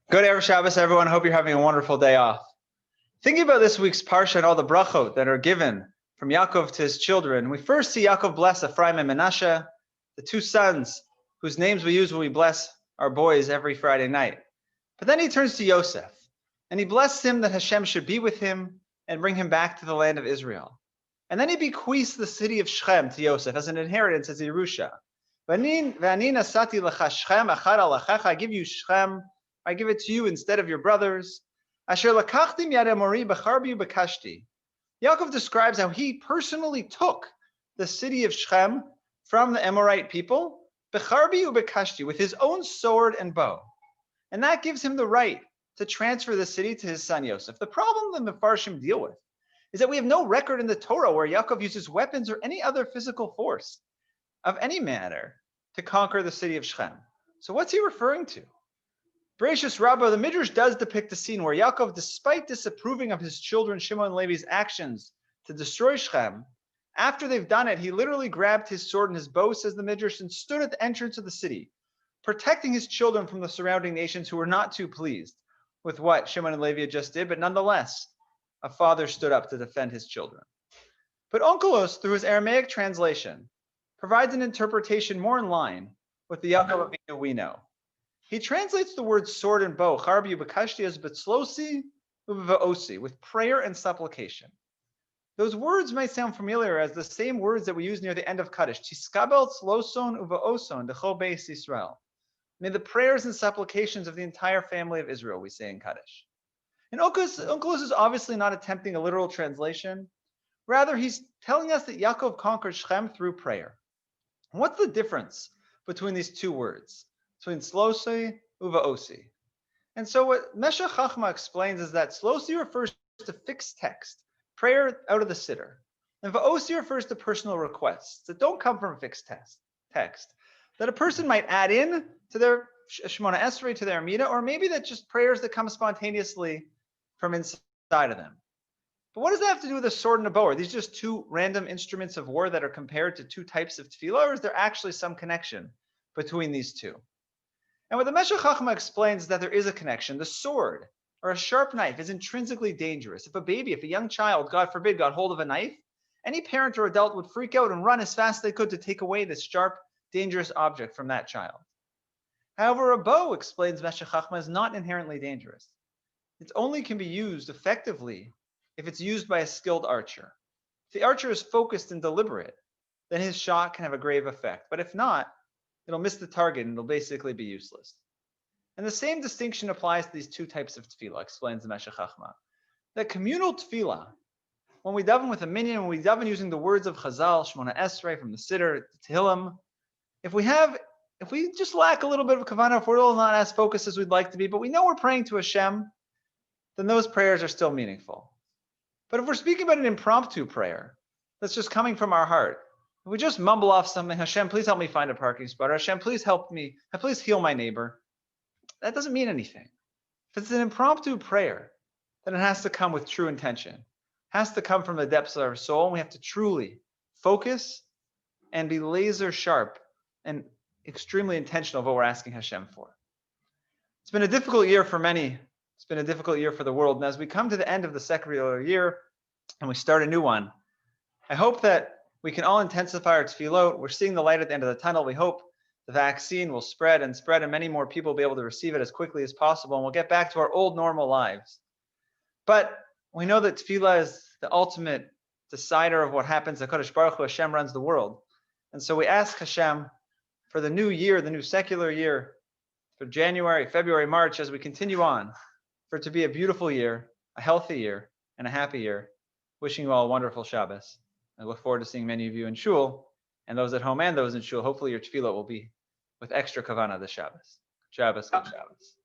Good Erev Shabbos, everyone. Hope you're having a wonderful day off. Thinking about this week's Parsha and all the brachot that are given from Yaakov to his children, we first see Yaakov bless Ephraim and Menashe, the two sons whose names we use when we bless our boys every Friday night. But then he turns to Yosef, and he blessed him that Hashem should be with him and bring him back to the land of Israel. And then he bequeaths the city of Shechem to Yosef as an inheritance, as Yerusha. V'ani nasati lecha Shechem achad alachecha, I give you Shechem, I give it to you instead of your brothers. Asher lakachti miyad Amori b'charbi b'kashti. Yaakov describes how he personally took the city of Shechem from the Amorite people, b'charbi u'b'kashti, with his own sword and bow. And that gives him the right to transfer the city to his son Yosef. The problem the Mefarshim deal with is that we have no record in the Torah where Yaakov uses weapons or any other physical force of any manner to conquer the city of Shechem. So what's he referring to? Bereshis Rabbah, the Midrash does depict a scene where Yaakov, despite disapproving of his children Shimon and Levi's actions to destroy Shechem, after they've done it, he literally grabbed his sword and his bow, says the Midrash, and stood at the entrance of the city, protecting his children from the surrounding nations who were not too pleased with what Shimon and Levi just did, but nonetheless, a father stood up to defend his children. But Onkelos, through his Aramaic translation, provides an interpretation more in line with the Yaakov Avinu we know. He translates the words sword and bow, charbi ubekashti, as betzlosi uveosi, with prayer and supplication. Those words might sound familiar as the same words that we use near the end of Kaddish. Tiskabel tzloson uveoson dechol beis Yisrael. May the prayers and supplications of the entire family of Israel, we say in Kaddish. And Onkelos is obviously not attempting a literal translation. Rather, he's telling us that Yaakov conquered Shechem through prayer. And what's the difference between these two words? Between slosi uvaosi. And so what Meshech Chachma explains is that slosi refers to fixed text, prayer out of the siddur. And vaosi refers to personal requests that don't come from fixed text, that a person might add in to their Shemona Esrei, to their Amida, or maybe that just prayers that come spontaneously from inside of them. But what does that have to do with a sword and a bow? Are these just two random instruments of war that are compared to two types of tefillah, or is there actually some connection between these two? And what the Meshech Chachma explains is that there is a connection. The sword, or a sharp knife, is intrinsically dangerous. If a young child, God forbid, got hold of a knife, any parent or adult would freak out and run as fast as they could to take away this sharp, dangerous object from that child. However, a bow, explains Meshech Chachma, is not inherently dangerous. It only can be used effectively if it's used by a skilled archer. If the archer is focused and deliberate, then his shot can have a grave effect. But if not, it'll miss the target and it'll basically be useless. And the same distinction applies to these two types of tefillah, explains the Meshech Chachma. That communal tefillah, when we daven with a minyan, when we daven using the words of Chazal, Shemona Esrei, from the Siddur, the Tehillim, if we just lack a little bit of kavanah, if we're not as focused as we'd like to be, but we know we're praying to Hashem, then those prayers are still meaningful. But if we're speaking about an impromptu prayer that's just coming from our heart, if we just mumble off something, Hashem, please help me find a parking spot, or Hashem, please help me, please heal my neighbor, that doesn't mean anything. If it's an impromptu prayer, then it has to come with true intention. It has to come from the depths of our soul, and we have to truly focus and be laser sharp and extremely intentional of what we're asking Hashem for. It's been a difficult year for many. It's been a difficult year for the world. And as we come to the end of the secular year and we start a new one, I hope that we can all intensify our tefillot. We're seeing the light at the end of the tunnel. We hope the vaccine will spread, and many more people will be able to receive it as quickly as possible, and we'll get back to our old normal lives. But we know that tefillah is the ultimate decider of what happens. HaKadosh Baruch Hu, Hashem, runs the world. And so we ask Hashem for the new year, the new secular year, for January, February, March, as we continue on, for it to be a beautiful year, a healthy year, and a happy year. Wishing you all a wonderful Shabbos. I look forward to seeing many of you in shul, and those at home and those in shul. Hopefully your tefillah will be with extra kavanah this Shabbos. Shabbos, good Shabbos.